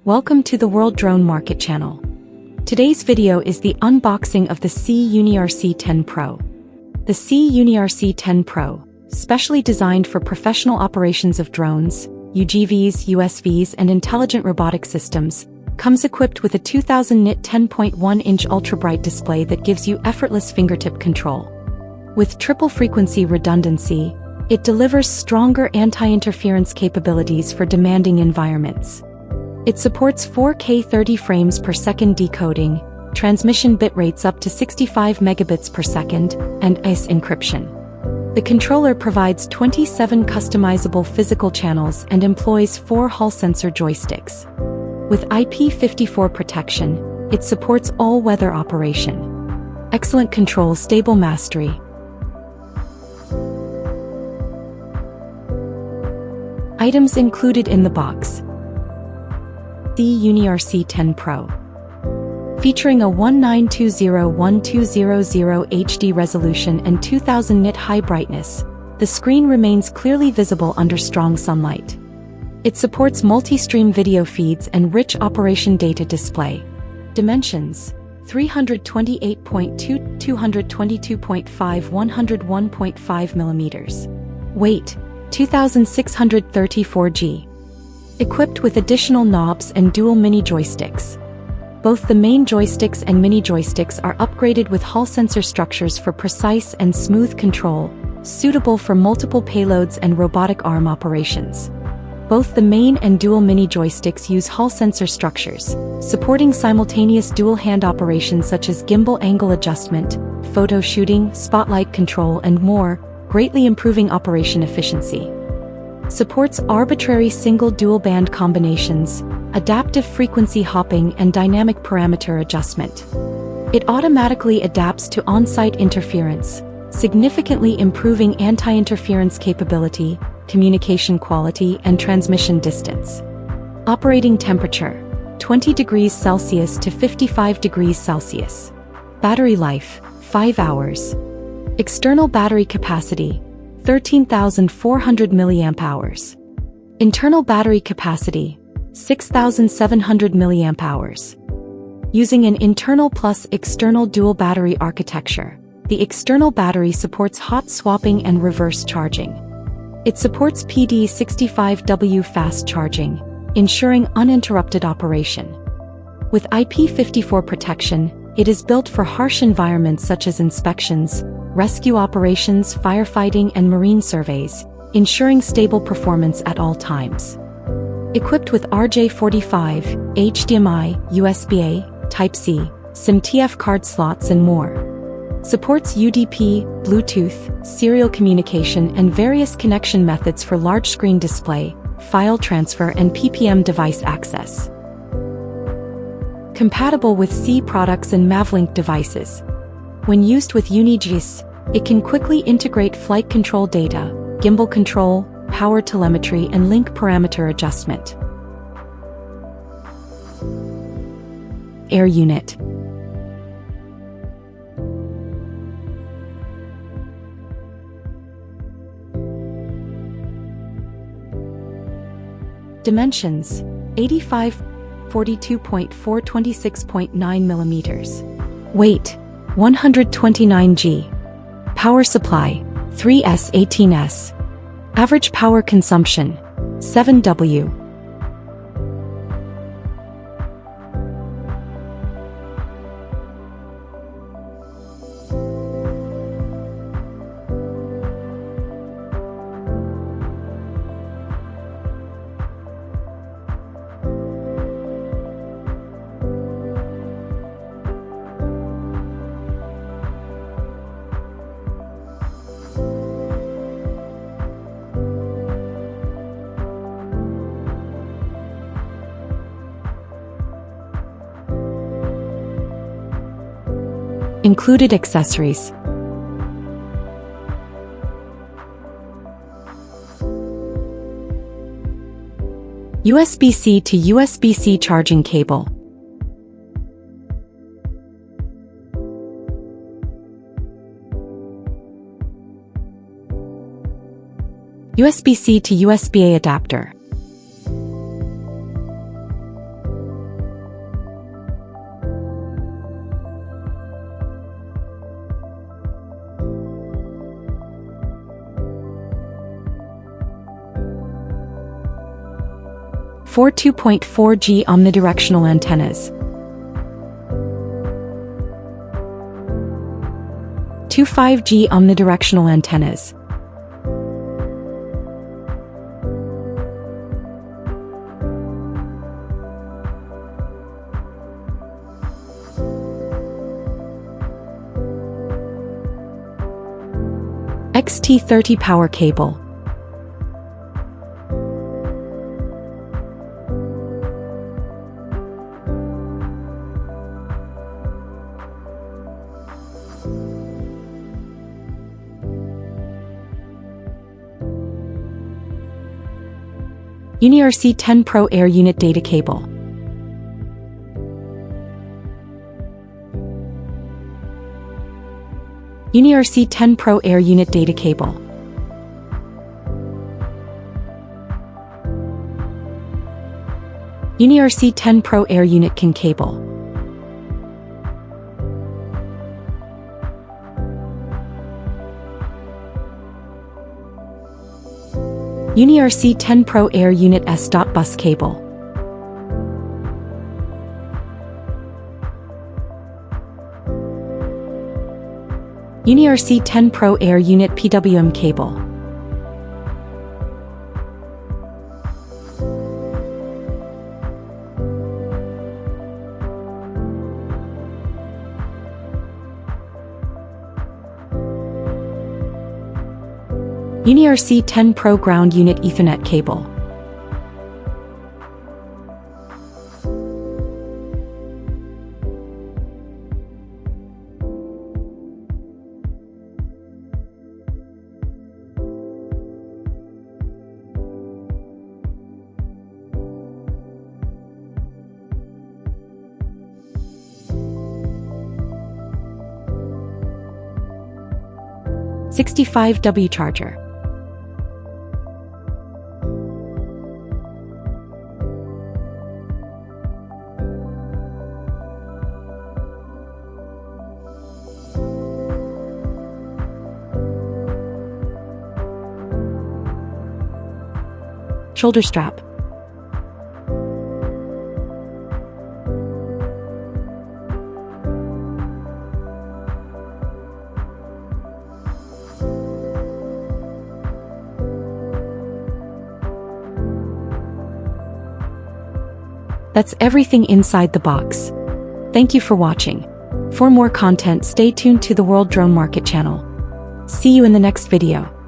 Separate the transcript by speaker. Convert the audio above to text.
Speaker 1: Welcome to the World Drone Market channel. Today's video is the unboxing of the SIYI UniRC 10 Pro. The SIYI UniRC 10 Pro, specially designed for professional operations of drones, UGVs, USVs, and intelligent robotic systems, comes equipped with a 2000 nit 10.1-inch ultra-bright display that gives you effortless fingertip control. With triple frequency redundancy, it delivers stronger anti-interference capabilities for demanding environments. It supports 4K 30 frames per second decoding, transmission bit rates up to 65 megabits per second, and IS encryption. The controller provides 27 customizable physical channels and employs 4 Hall sensor joysticks. With IP54 protection, it supports all-weather operation. Excellent control, stable mastery. Items included in the box. SIYI UniRC 10 Pro. Featuring a 1920x1200 HD resolution and 2000 nit high brightness, the screen remains clearly visible under strong sunlight. It supports multi-stream video feeds and rich operation data display. Dimensions: 328.2, 222.5, 101.5 millimeters. Weight: 2634 g. Equipped with additional knobs and dual mini joysticks. Both the main joysticks and mini joysticks are upgraded with Hall sensor structures for precise and smooth control, suitable for multiple payloads and robotic arm operations. Both the main and dual mini joysticks use Hall sensor structures, supporting simultaneous dual hand operations such as gimbal angle adjustment, photo shooting, spotlight control, and more, greatly improving operation efficiency. Supports arbitrary single-dual band combinations, adaptive frequency hopping, and dynamic parameter adjustment. It automatically adapts to on-site interference, significantly improving anti-interference capability, communication quality, and transmission distance. Operating temperature: 20 degrees Celsius to 55 degrees Celsius. Battery life: 5 hours. External battery capacity: 13,400 mAh. Internal battery capacity: 6,700 mAh. Using an internal plus external dual battery architecture, the external battery supports hot swapping and reverse charging. It supports PD65W fast charging, ensuring uninterrupted operation. With IP54 protection, it is built for harsh environments such as inspections, rescue operations, firefighting, and marine surveys, ensuring stable performance at all times. Equipped with RJ45, HDMI, USB-A, Type-C, SIM-TF card slots, and more. Supports UDP, Bluetooth, serial communication, and various connection methods for large-screen display, file transfer, and PPM device access. Compatible with SIYI products and Mavlink devices. When used with UGVs, it can quickly integrate flight control data, gimbal control, power telemetry, and link parameter adjustment. Air unit. Dimensions: 85, 42.4, 26.9 millimeters. Weight: 129 g. Power supply: 3S18S. Average power consumption: 7 W. Included accessories: USB-C to USB-C charging cable, USB-C to USB-A adapter, 4 2.4G omnidirectional antennas. 2 5G omnidirectional antennas. XT30 power cable. UniRC 10 Pro Air Unit Data Cable. UniRC 10 Pro Air Unit Data Cable. UniRC 10 Pro Air Unit CAN Cable. UniRC 10 Pro Air Unit S.Bus Cable. UniRC 10 Pro Air Unit PWM Cable. UniRC 10 Pro Ground Unit Ethernet Cable. $65W charger. Shoulder strap. That's everything inside the box. Thank you for watching. For more content, stay tuned to the World Drone Market channel. See you in the next video.